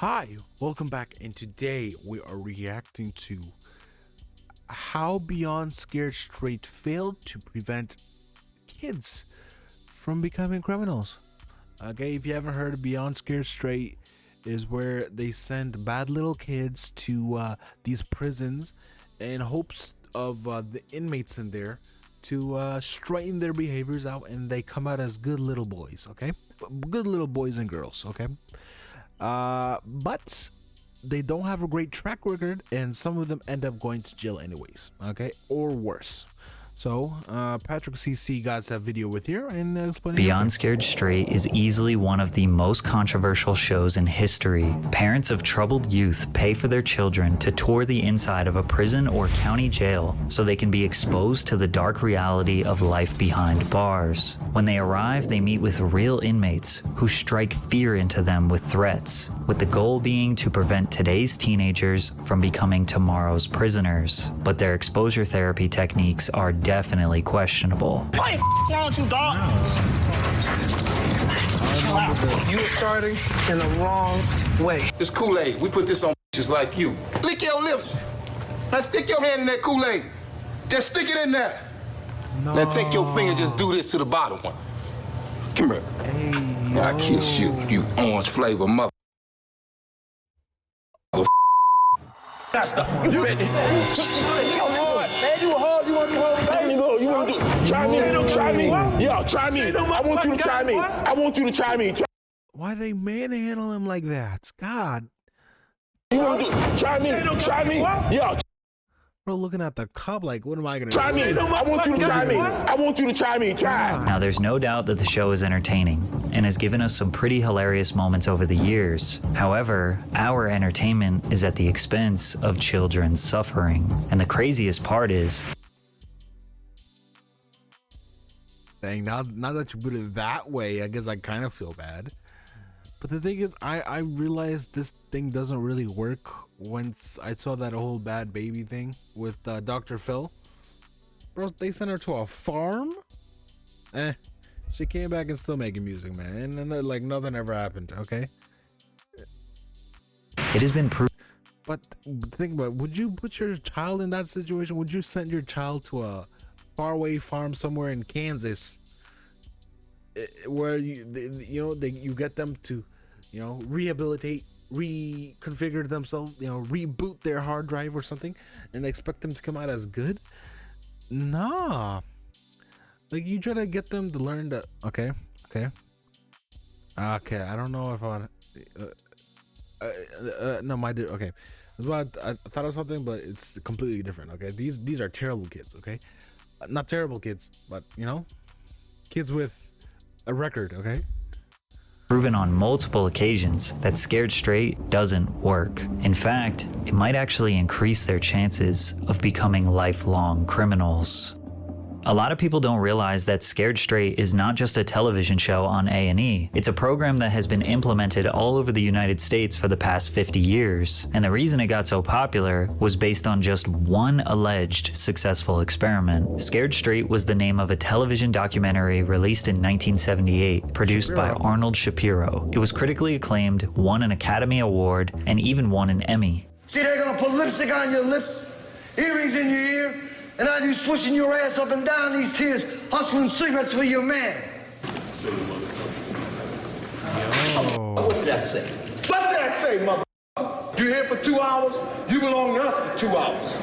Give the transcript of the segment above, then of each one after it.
Hi, welcome back, and today we are reacting to how Beyond Scared Straight failed to prevent kids from becoming criminals. Okay, if you haven't heard, Beyond Scared Straight is where they send bad little kids to these prisons in hopes of the inmates in there to straighten their behaviors out, and they come out as good little boys. Okay, good little boys and girls. Okay. But they don't have a great track record, and some of them end up going to jail anyways, okay, or worse. So Patrick CC got that video with here and explaining. Beyond Scared Straight is easily one of the most controversial shows in history. Parents of troubled youth pay for their children to tour the inside of a prison or county jail so they can be exposed to the dark reality of life behind bars. When they arrive, they meet with real inmates who strike fear into them with threats, with the goal being to prevent today's teenagers from becoming tomorrow's prisoners. But their exposure therapy techniques are definitely questionable. What is wrong with you, dog? Chill out. You are starting in the wrong way. This Kool-Aid, we put this on just like you. Lick your lips. Now stick your hand in that Kool-Aid. Just stick it in there. No. Now take your finger, just do this to the bottom one. Come here. Hey, I kiss you, you orange flavor mother. That's the. You ready? Man, you hard. You want to go? You want to do? Try me. Try me. Yeah, try me. I want you to try me. I want you to try me. Why they manhandle him like that? God. You want to do? Try me. Try me. Yeah. Bro, looking at the cup like, what am I gonna try do? Me? I want you to try me. I want you to try me. Try. Now, there's no doubt that the show is entertaining and has given us some pretty hilarious moments over the years. However, our entertainment is at the expense of children's suffering. And the craziest part is, dang, now that you put it that way, I guess I kind of feel bad. But the thing is, I realized this thing doesn't really work once I saw that whole bad baby thing with Dr. Phil. Bro, they sent her to a farm? She came back and still making music, man. And then, like, nothing ever happened, okay? it has been proven. But think about it, would you put your child in that situation? Would you send your child to a faraway farm somewhere in Kansas where you get them to, rehabilitate, reconfigure themselves, reboot their hard drive or something, and expect them to come out as good? Nah. Like, you try to get them to learn that. Okay. I don't know if I want no, my dude. Okay, I thought of something, but it's completely different. Okay, these are terrible kids. Okay, not terrible kids, but kids with a record. Okay. Proven on multiple occasions that Scared Straight doesn't work. In fact, it might actually increase their chances of becoming lifelong criminals. A lot of people don't realize that Scared Straight is not just a television show on A&E. It's a program that has been implemented all over the United States for the past 50 years. And the reason it got so popular was based on just one alleged successful experiment. Scared Straight was the name of a television documentary released in 1978, produced by Arnold Shapiro. It was critically acclaimed, won an Academy Award, and even won an Emmy. See, they're gonna put lipstick on your lips, earrings in your ear, and have you swishing your ass up and down these tears, hustling cigarettes for your man. What did I say? What did I say, mother? You're here for 2 hours, you belong to us for 2 hours.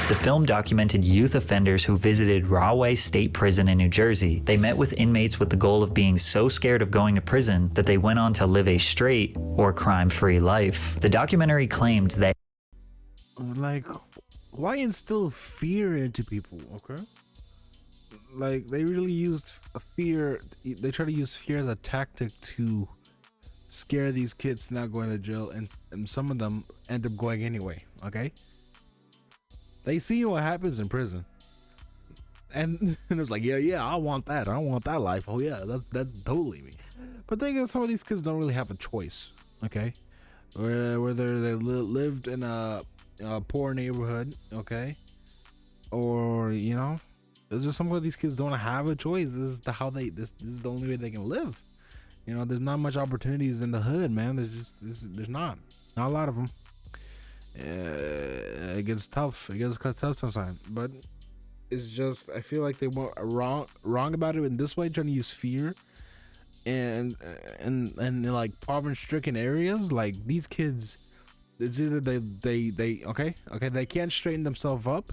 The film documented youth offenders who visited Rahway State Prison in New Jersey. They met with inmates with the goal of being so scared of going to prison that they went on to live a straight or crime-free life. The documentary claimed that, like, why instill fear into people? Okay, like, they really used fear. They try to use fear as a tactic to scare these kids not going to jail, and some of them end up going anyway. Okay, they see what happens in prison, and it's like, yeah, I want that life. Oh yeah, that's totally me. But the thing is, some of these kids don't really have a choice. Okay, whether they lived in a poor neighborhood, okay, or there's just some of these kids don't have a choice. This is the only way they can live. You know, there's not much opportunities in the hood, man. There's not a lot of them. It gets tough. It gets tough sometimes, but it's just, I feel like they were wrong about it in this way, trying to use fear, and like poverty-stricken areas, like these kids, it's either they okay, they can't straighten themselves up,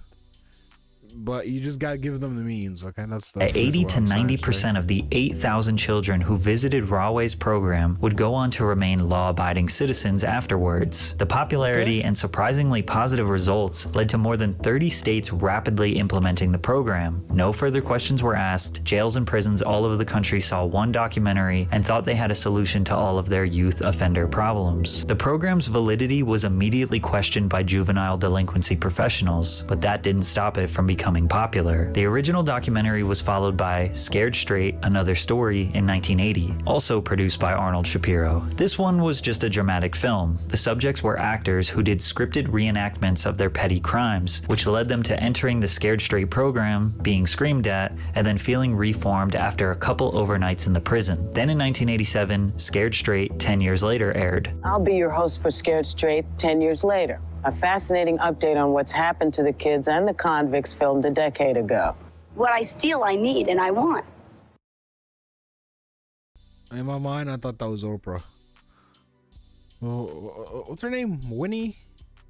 but you just gotta give them the means. Okay, that's 80 to 90% of the 8,000 children who visited Rahway's program would go on to remain law-abiding citizens afterwards. The popularity and surprisingly positive results led to more than 30 states rapidly implementing the program. No further questions were asked. Jails and prisons all over the country saw one documentary and thought they had a solution to all of their youth offender problems. The program's validity was immediately questioned by juvenile delinquency professionals, but that didn't stop it from becoming popular. The original documentary was followed by Scared Straight, Another Story in 1980, also produced by Arnold Shapiro. This one was just a dramatic film. The subjects were actors who did scripted reenactments of their petty crimes, which led them to entering the Scared Straight program, being screamed at, and then feeling reformed after a couple overnights in the prison. Then in 1987, Scared Straight 10 years later aired. I'll be your host for Scared Straight 10 years later. A fascinating update on what's happened to the kids and the convicts filmed a decade ago. What I steal, I need, and I want. In my mind, I thought that was Oprah. What's her name? Winnie?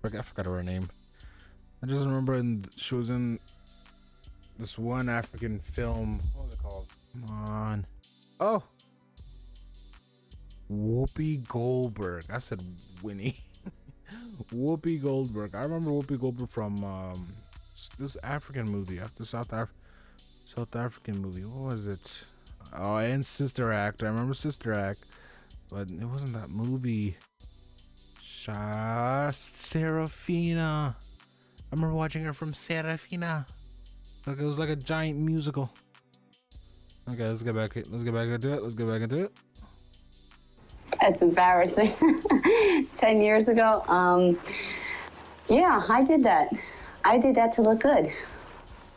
I forgot her name. I just remember she was in this one African film. What was it called? Come on. Oh. Whoopi Goldberg. I said Winnie. Whoopi Goldberg. I remember Whoopi Goldberg from this African movie, after South African movie. What was it? Oh, and Sister Act. I remember Sister Act, but it wasn't that movie. Serafina. I remember watching her from Serafina. Like it was like a giant musical. Okay, let's get back into it. That's embarrassing. 10 years ago, yeah, I did that. I did that to look good.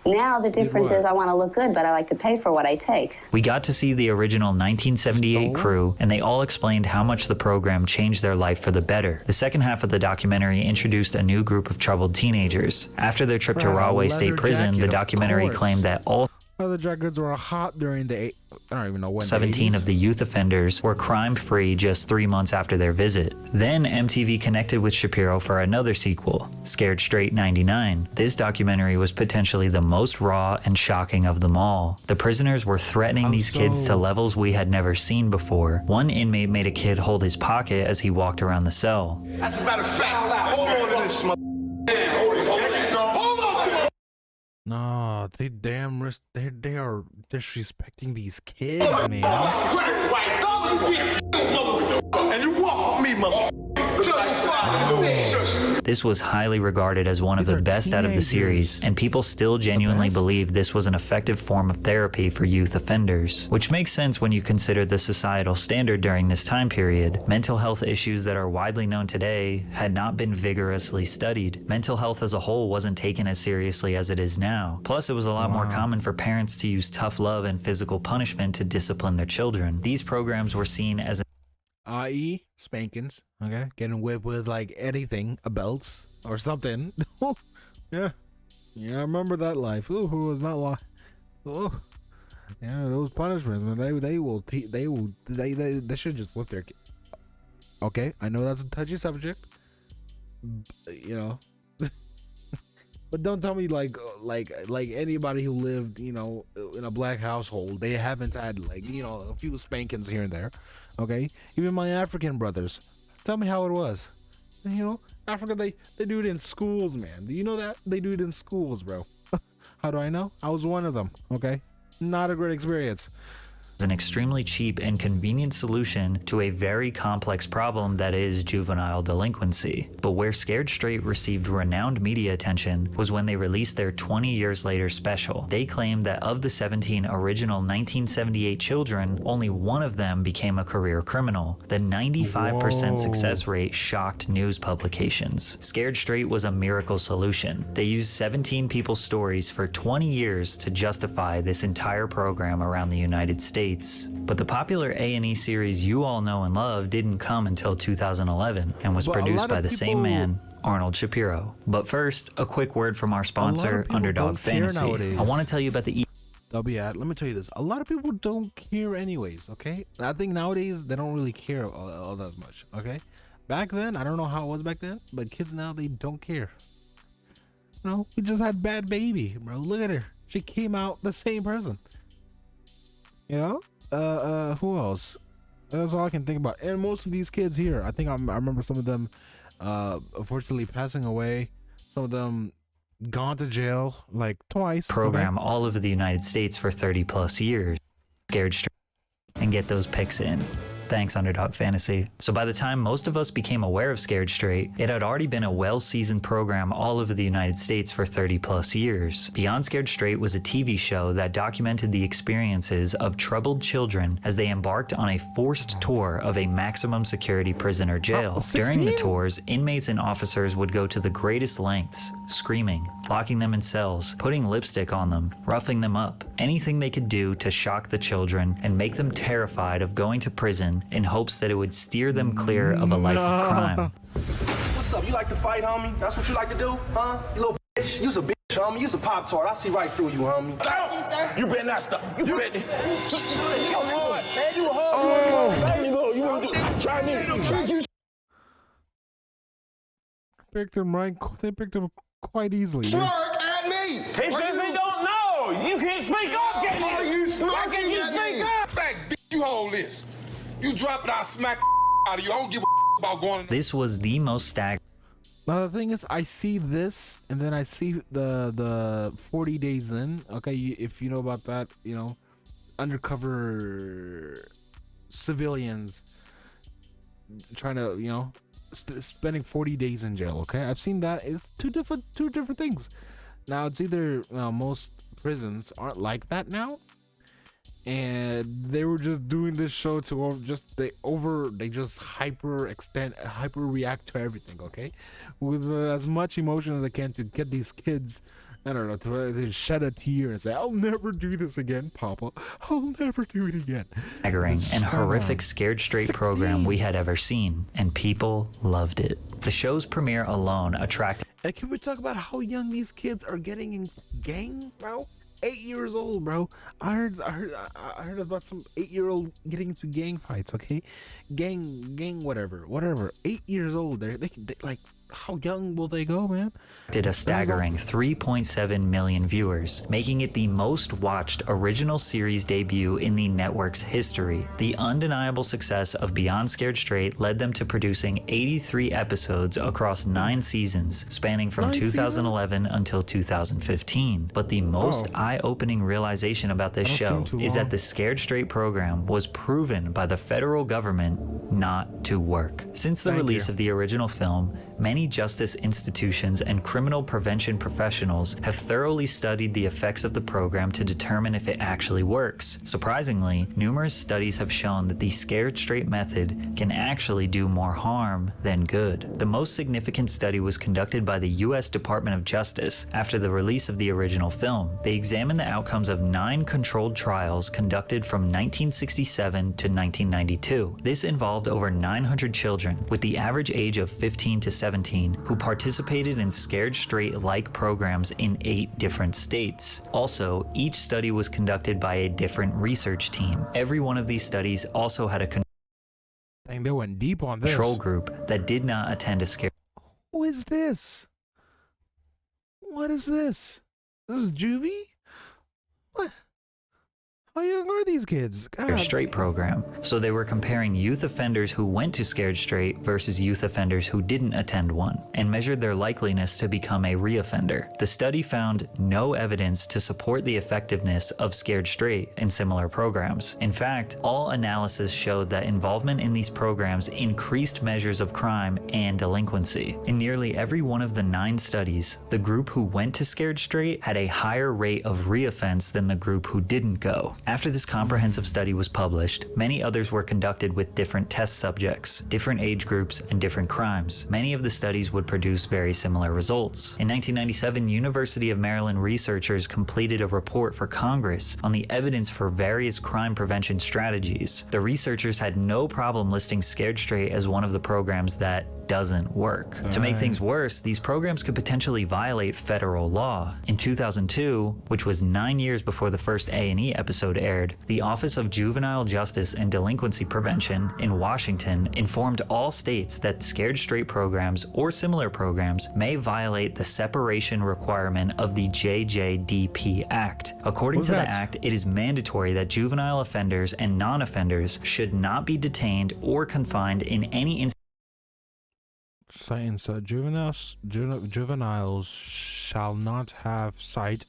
Now the difference is I want to look good, but I like to pay for what I take. We got to see the original 1978 crew, and they all explained how much the program changed their life for the better. The second half of the documentary introduced a new group of troubled teenagers. After their trip to Rahway State Prison, the documentary claimed that all leather jackets were hot during the I don't even know when. 17 of the youth offenders were crime-free just 3 months after their visit. Then MTV connected with Shapiro for another sequel, Scared Straight 99. This documentary was potentially the most raw and shocking of them all. The prisoners were threatening these kids to levels we had never seen before. One inmate made a kid hold his pocket as he walked around the cell. As a matter of fact, hold on to this No, they are disrespecting these kids, man. And you walk with me, mother. This was highly regarded as one of the best out of the series, and people still genuinely believe this was an effective form of therapy for youth offenders, which makes sense when you consider the societal standard during this time period. Mental health issues that are widely known today had not been vigorously studied. Mental health as a whole wasn't taken as seriously as it is now. Plus, it was a lot more common for parents to use tough love and physical punishment to discipline their children. These programs were seen as i.e. spankings, okay? Getting whipped with like anything, a belt or something. Yeah, I remember that life. Ooh, it was not life. Oh, yeah, those punishments, man. They should just whip their kid. Okay, I know that's a touchy subject, you know. But don't tell me like anybody who lived, you know, in a black household, they haven't had like, you know, a few spankings here and there. Okay, even my African brothers, tell me how it was. You know, Africa, they do it in schools, man. Do you know that they do it in schools, bro? How do I know? I was one of them. Okay, not a great experience. an extremely cheap and convenient solution to a very complex problem that is juvenile delinquency. But where Scared Straight received renowned media attention was when they released their 20 years later special. They claimed that of the 17 original 1978 children, only one of them became a career criminal. The 95% success rate shocked news publications. Scared Straight was a miracle solution. They used 17 people's stories for 20 years to justify this entire program around the United States. States. But the popular A&E series you all know and love didn't come until 2011 and was But a produced lot by of the same people- man, Arnold Shapiro. But first, a quick word from our sponsor, people Underdog don't care Fantasy. nowadays. I want to tell you about the Let me tell you this. A lot of people don't care anyways, okay? I think nowadays they don't really care all that much, okay? Back then, I don't know how it was back then, but kids now, they don't care. You know, we just had Bad Baby, bro. Look at her. She came out the same person. You know? Who else? That's all I can think about. And most of these kids here, I think I remember some of them unfortunately passing away. Some of them gone to jail like twice. program all over the United States for 30 plus years. Scared Straight and get those picks in. Thanks, Underdog Fantasy. So by the time most of us became aware of Scared Straight, it had already been a well-seasoned program all over the United States for 30 plus years. Beyond Scared Straight was a TV show that documented the experiences of troubled children as they embarked on a forced tour of a maximum security prison or jail. During the 16? tours, inmates and officers would go to the greatest lengths, screaming, locking them in cells, putting lipstick on them, roughing them up, anything they could do to shock the children and make them terrified of going to prison in hopes that it would steer them clear of a life of crime. What's up? You like to fight, homie? That's what you like to do, huh? You little bitch. You's a bitch, homie. You's a Pop-Tart. I see right through you, homie. You better not stop. You better. You hard, man. You a hard. You gonna do? Try me. Picked him right. They picked him quite easily. dude. Smirk at me. He says he don't know. You can't speak up, can you? Are you Why can't you smirking at speak me? up? Fact, bitch, you hold this. You drop it, I'll smack out of you. I don't give a about going. This was the most staggering Now the thing is, I see this, and then I see the 40 days in. Okay, if you know about that, you know, undercover civilians trying to, you know, spending 40 days in jail. Okay, I've seen that. It's two different things. Now it's either most prisons aren't like that now, and they were just doing this show to they just hyper react to everything, okay, with as much emotion as they can to get these kids, I don't know, to shed a tear and say, I'll never do this again, Papa. I'll never do it again. It's and just horrific Scared Straight 16. program we had ever seen, and people loved it. The show's premiere alone attracted And can we talk about how young these kids are getting in gang, bro? 8 years old, bro. I heard about some 8-year-old getting into gang fights. Okay, gang, whatever. 8 years old. They like, how young will they go, man? a staggering 3.7 million viewers, making it the most watched original series debut in the network's history. The undeniable success of Beyond Scared Straight led them to producing 83 episodes across 9 seasons, spanning from 9 2011 until 2015. But the most eye-opening realization about this That don't show seem too is long. that the Scared Straight program was proven by the federal government not to work. Since the Thank release you. of the original film, many justice institutions and criminal prevention professionals have thoroughly studied the effects of the program to determine if it actually works. Surprisingly, numerous studies have shown that the Scared Straight method can actually do more harm than good. The most significant study was conducted by the U.S. Department of Justice after the release of the original film. They examined the outcomes of 9 controlled trials conducted from 1967 to 1992. This involved over 900 children, with the average age of 15 to 17, who participated in Scared Straight-like programs in 8 different states. Also, each study was conducted by a different research team. Every one of these studies also had a Dang, they went deep on this. control group that did not attend a Scared Who is this? What is this? This is Juvie? What? How young are these kids? God. Straight program. So they were comparing youth offenders who went to Scared Straight versus youth offenders who didn't attend one, and measured their likeliness to become a reoffender. The study found no evidence to support the effectiveness of Scared Straight in similar programs. In fact, all analysis showed that involvement in these programs increased measures of crime and delinquency. In nearly every one of the 9 studies, the group who went to Scared Straight had a higher rate of reoffense than the group who didn't go. After this comprehensive study was published, many others were conducted with different test subjects, different age groups, and different crimes. Many of the studies would produce very similar results. In 1997, University of Maryland researchers completed a report for Congress on the evidence for various crime prevention strategies. The researchers had no problem listing Scared Straight as one of the programs that doesn't work. To make things worse, these programs could potentially violate federal law. In 2002, which was 9 years before the first A&E episode aired, the Office of Juvenile Justice and Delinquency Prevention in Washington informed all states that Scared Straight programs or similar programs may violate the separation requirement of the JJDP Act. According to the act, it is mandatory that juvenile offenders and non-offenders should not be detained or confined in any Science, juveniles shall not have sight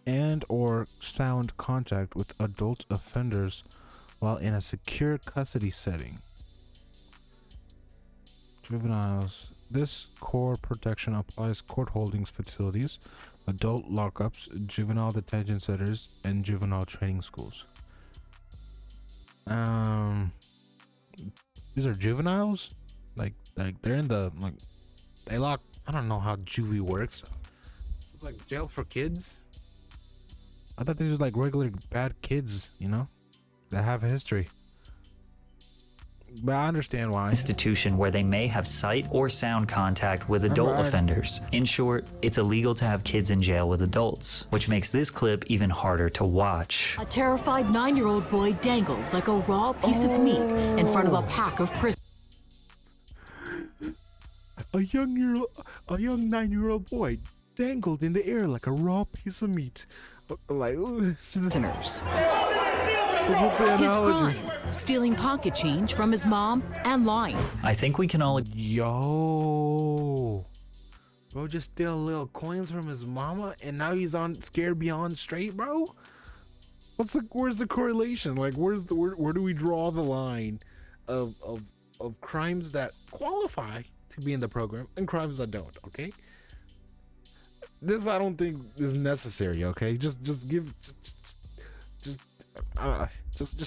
and or sound contact with adult offenders while in a secure custody setting. Juveniles. This core protection applies court holdings facilities, adult lockups, juvenile detention centers, and juvenile training schools. These are juveniles? Like they're in the, like, they lock, I don't know how juvie works. So it's like jail for kids? I thought these were like regular bad kids, you know, that have a history. But I understand why. Institution where they may have sight or sound contact with adult offenders. In short, it's illegal to have kids in jail with adults, which makes this clip even harder to watch. A terrified 9-year-old boy dangled like a raw piece of meat in front of a pack of prisoners. A young 9-year-old boy dangled in the air like a raw piece of meat. Like prisoners. His crime, stealing pocket change from his mom and lying. I think we can all... Yo. Bro just steal little coins from his mama and now he's on Scared Beyond Straight, bro? Where's the correlation? Like where do we draw the line of crimes that qualify to be in the program and crimes that don't, okay? This I don't think is necessary, okay? Just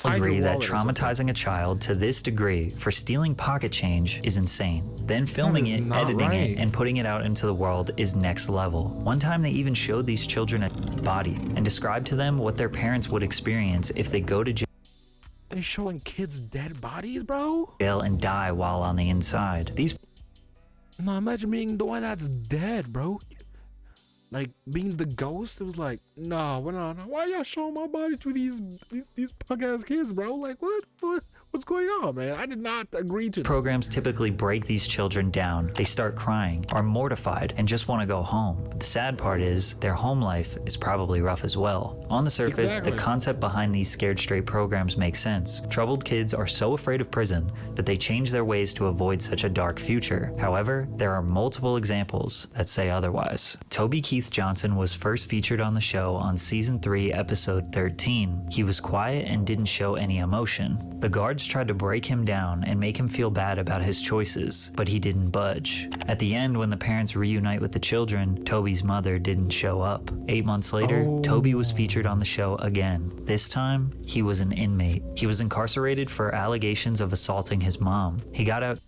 agree that traumatizing a child to this degree for stealing pocket change is insane. Then filming it, editing it, and putting it out into the world is next level. One time they even showed these children a body and described to them what their parents would experience if they go to jail. They're showing kids dead bodies, bro? Jail and die while on the inside. No, imagine being the one that's dead, bro. Like being the ghost. It was like, no, why y'all showing my body to these punk ass kids, bro? Like what's going on, man? I did not agree to this. Programs typically break these children down. They start crying, are mortified, and just want to go home. But the sad part is their home life is probably rough as well. On the surface, the concept behind these Scared Straight programs makes sense. Troubled kids are so afraid of prison that they change their ways to avoid such a dark future. However, there are multiple examples that say otherwise. Toby Keith Johnson was first featured on the show on season 3, episode 13. He was quiet and didn't show any emotion. The guards tried to break him down and make him feel bad about his choices, but he didn't budge. At the end, when the parents reunite with the children, Toby's mother didn't show up. 8 months later, Toby was featured on the show again. This time, he was an inmate. He was incarcerated for allegations of assaulting his mom. He got out.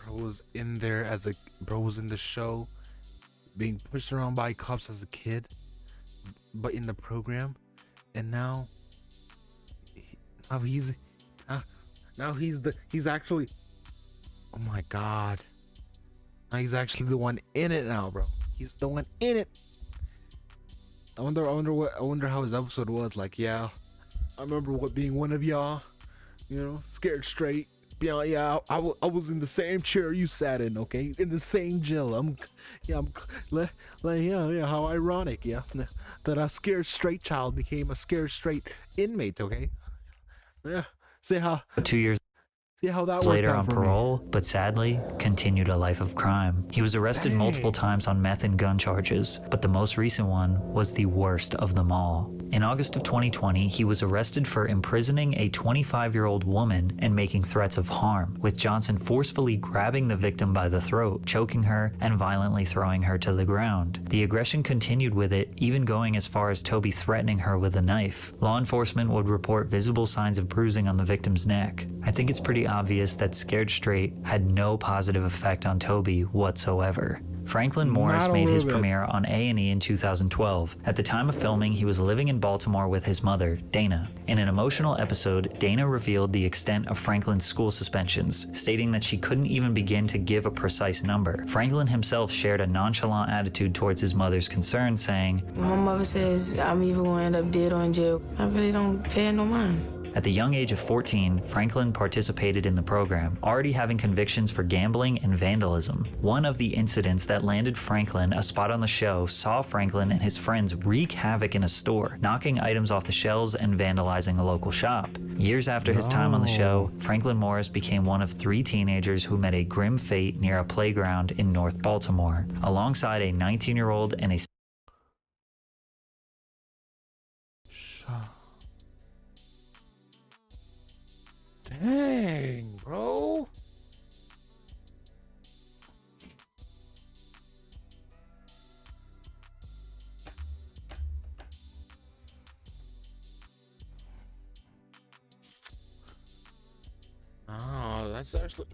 Was in there as a bro was in the show being pushed around by cops as a kid, but in the program, and now he's actually, oh my god, now he's actually the one in it now, bro. He's the one in it. I wonder how his episode was like. Yeah, I remember being one of y'all, you know, Scared Straight. Yeah, I was in the same chair you sat in, okay? In the same jail. How ironic, yeah, that a Scared Straight child became a Scared Straight inmate, okay? Yeah, see See how that worked later out on for me. parole, but sadly continued a life of crime. He was arrested multiple times on meth and gun charges, but the most recent one was the worst of them all. In August of 2020, he was arrested for imprisoning a 25-year-old woman and making threats of harm, with Johnson forcefully grabbing the victim by the throat, choking her, and violently throwing her to the ground. The aggression continued with it, even going as far as Toby threatening her with a knife. Law enforcement would report visible signs of bruising on the victim's neck. I think it's pretty obvious that Scared Straight had no positive effect on Toby whatsoever. Franklin Morris made his premiere on A&E in 2012. At the time of filming, he was living in Baltimore with his mother, Dana. In an emotional episode, Dana revealed the extent of Franklin's school suspensions, stating that she couldn't even begin to give a precise number. Franklin himself shared a nonchalant attitude towards his mother's concern, saying, "My mother says I'm either going to end up dead or in jail. I really don't pay no mind." At the young age of 14, Franklin participated in the program, already having convictions for gambling and vandalism. One of the incidents that landed Franklin a spot on the show saw Franklin and his friends wreak havoc in a store, knocking items off the shelves and vandalizing a local shop. Years after his time on the show, Franklin Morris became one of 3 teenagers who met a grim fate near a playground in North Baltimore, alongside a 19-year-old and a Dang, bro. Oh, that's actually...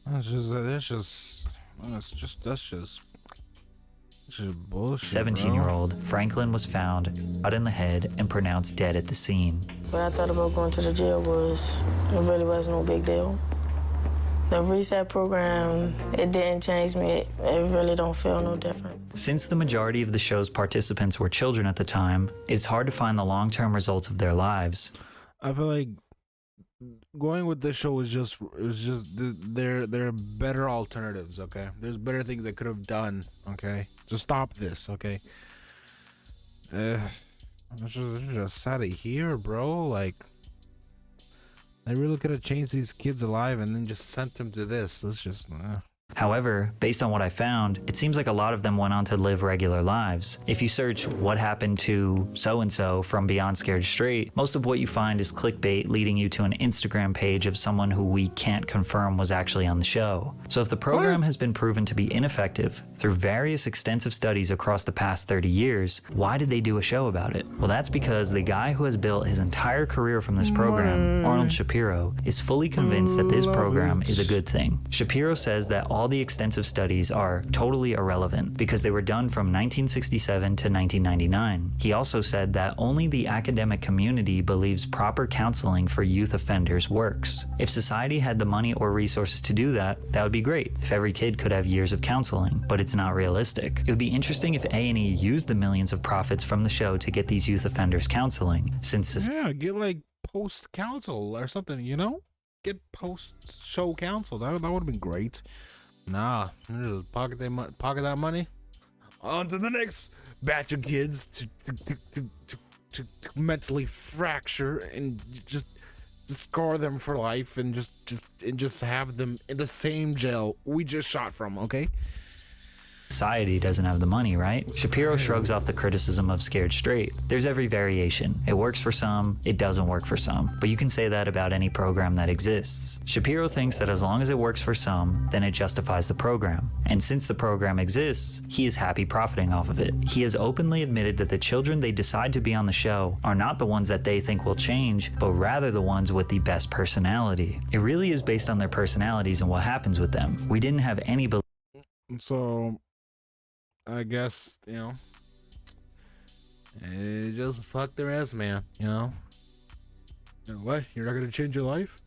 That's just bullshit. 17-year-old, Franklin was found, shot in the head, and pronounced dead at the scene. What I thought about going to the jail was it really was no big deal. The reset program, it didn't change me. It really don't feel no different. Since the majority of the show's participants were children at the time, it's hard to find the long-term results of their lives. I feel like going with this show is just there are better alternatives. Okay, there's better things they could have done. Okay, to stop this. Okay, it's just sad to hear, bro. Like, they really could have changed these kids alive and then just sent them to this. It's just However, based on what I found, it seems like a lot of them went on to live regular lives. If you search what happened to so-and-so from Beyond Scared Straight, most of what you find is clickbait leading you to an Instagram page of someone who we can't confirm was actually on the show. So if the program has been proven to be ineffective through various extensive studies across the past 30 years, why did they do a show about it? Well, that's because the guy who has built his entire career from this program, Arnold Shapiro, is fully convinced that this program is a good thing. Shapiro says that all the extensive studies are totally irrelevant because they were done from 1967 to 1999. He also said that only the academic community believes proper counseling for youth offenders works. If society had the money or resources to do that, that would be great if every kid could have years of counseling, but it's not realistic. It would be interesting if A&E used the millions of profits from the show to get these youth offenders counseling, since yeah, get like post counsel or something, you know? Get post show counsel. That would have been great. Nah, just pocket that money. On to the next batch of kids to mentally fracture and just scar them for life and just have them in the same jail we just shot from. Okay. Society doesn't have the money, right? Shapiro shrugs off the criticism of Scared Straight. There's every variation. It works for some, it doesn't work for some. But you can say that about any program that exists. Shapiro thinks that as long as it works for some, then it justifies the program. And since the program exists, he is happy profiting off of it. He has openly admitted that the children they decide to be on the show are not the ones that they think will change, but rather the ones with the best personality. It really is based on their personalities and what happens with them. We didn't have any belief. So I guess, you know, just fuck their ass, man, you know? You know what? You're not gonna change your life?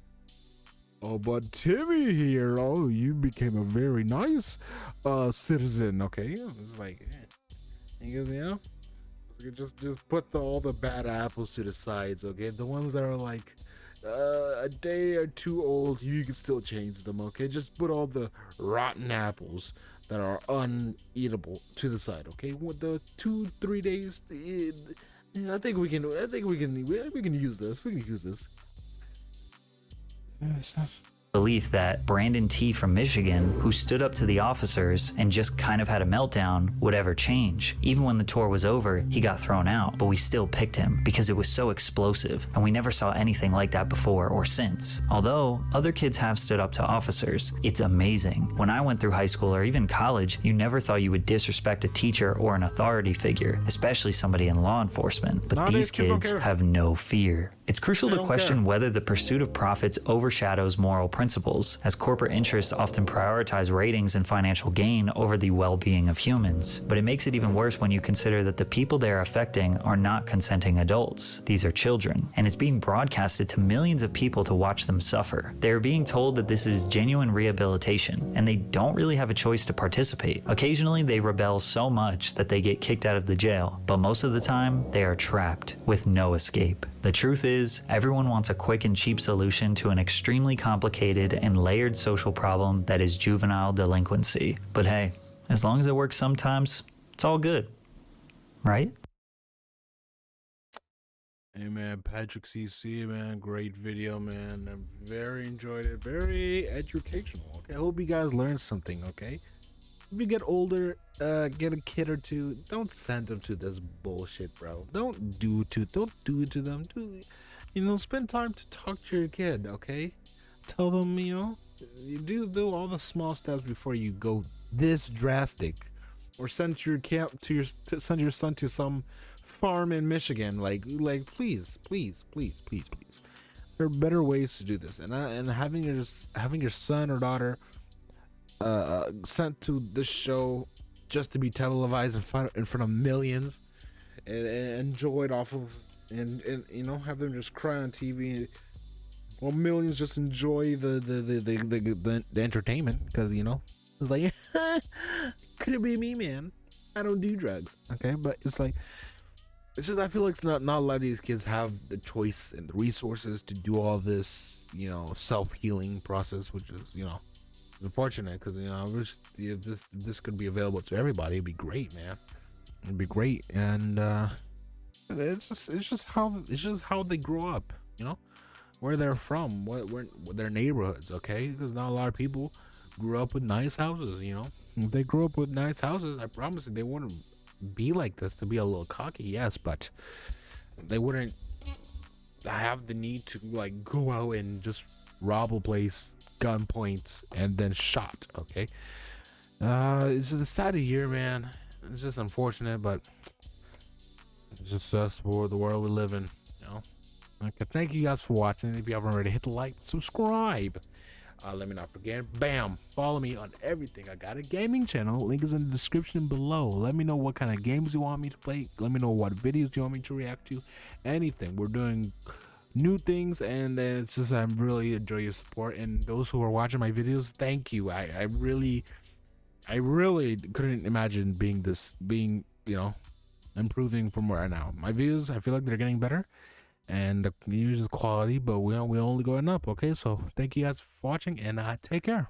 Oh, but Timmy here, oh, you became a very nice citizen, okay? It's like, you know, just put all the bad apples to the sides, okay? The ones that are like a day or two old, you can still change them, okay? Just put all the rotten apples that are uneatable to the side. Okay, with the 2-3 days, I think we can use this. We can use this. Belief that Brandon T. from Michigan, who stood up to the officers and just kind of had a meltdown, would ever change. Even when the tour was over, he got thrown out, but we still picked him because it was so explosive, and we never saw anything like that before or since. Although other kids have stood up to officers, it's amazing. When I went through high school or even college, you never thought you would disrespect a teacher or an authority figure, especially somebody in law enforcement. But these kids have no fear. It's crucial to question whether the pursuit of profits overshadows moral principles, as corporate interests often prioritize ratings and financial gain over the well-being of humans. But it makes it even worse when you consider that the people they are affecting are not consenting adults. These are children, and it's being broadcasted to millions of people to watch them suffer. They are being told that this is genuine rehabilitation, and they don't really have a choice to participate. Occasionally, they rebel so much that they get kicked out of the jail, but most of the time, they are trapped with no escape. The truth is, everyone wants a quick and cheap solution to an extremely complicated and layered social problem that is juvenile delinquency. But hey, as long as it works sometimes, it's all good, right? Hey man, Patrick CC, man, great video, man. I very enjoyed it, very educational. Okay, I hope you guys learned something. Okay, if you get older, get a kid or two, don't send them to this bullshit, bro. Don't do it to them. Spend time to talk to your kid. Okay, tell them, you do all the small steps before you go this drastic, or send your send your son to some farm in Michigan. Like please. There are better ways to do this, and having your son or daughter sent to this show just to be televised in front of millions and enjoyed off of, and have them just cry on TV while millions just enjoy the entertainment, because it's like could it be me, man? I don't do drugs. Okay, but it's just I feel like it's not a lot of these kids have the choice and the resources to do all this self-healing process, which is unfortunate, because I wish if this could be available to everybody, it'd be great, man. It'd be great. And it's just how they grow up, where they're from, what their neighborhoods. Okay, because not a lot of people grew up with nice houses. If they grew up with nice houses, I promise you they wouldn't be like this. To be a little cocky, yes, but they wouldn't have the need to go out and just rob a place, gunpoint, and then shot. Okay, it's just sad to hear, man. It's just unfortunate, but it's just us for the world we live in. Okay, thank you guys for watching. If you haven't already, hit the like, subscribe. Let me not forget, bam, follow me on everything. I got a gaming channel, link is in the description below. Let me know what kind of games you want me to play. Let me know what videos you want me to react to. Anything. We're doing new things, and it's just I really enjoy your support. And those who are watching my videos, thank you. I really couldn't imagine being improving from where I am now. My videos, I feel like they're getting better, and the news is quality, but we only going up. Okay, so thank you guys for watching, and take care.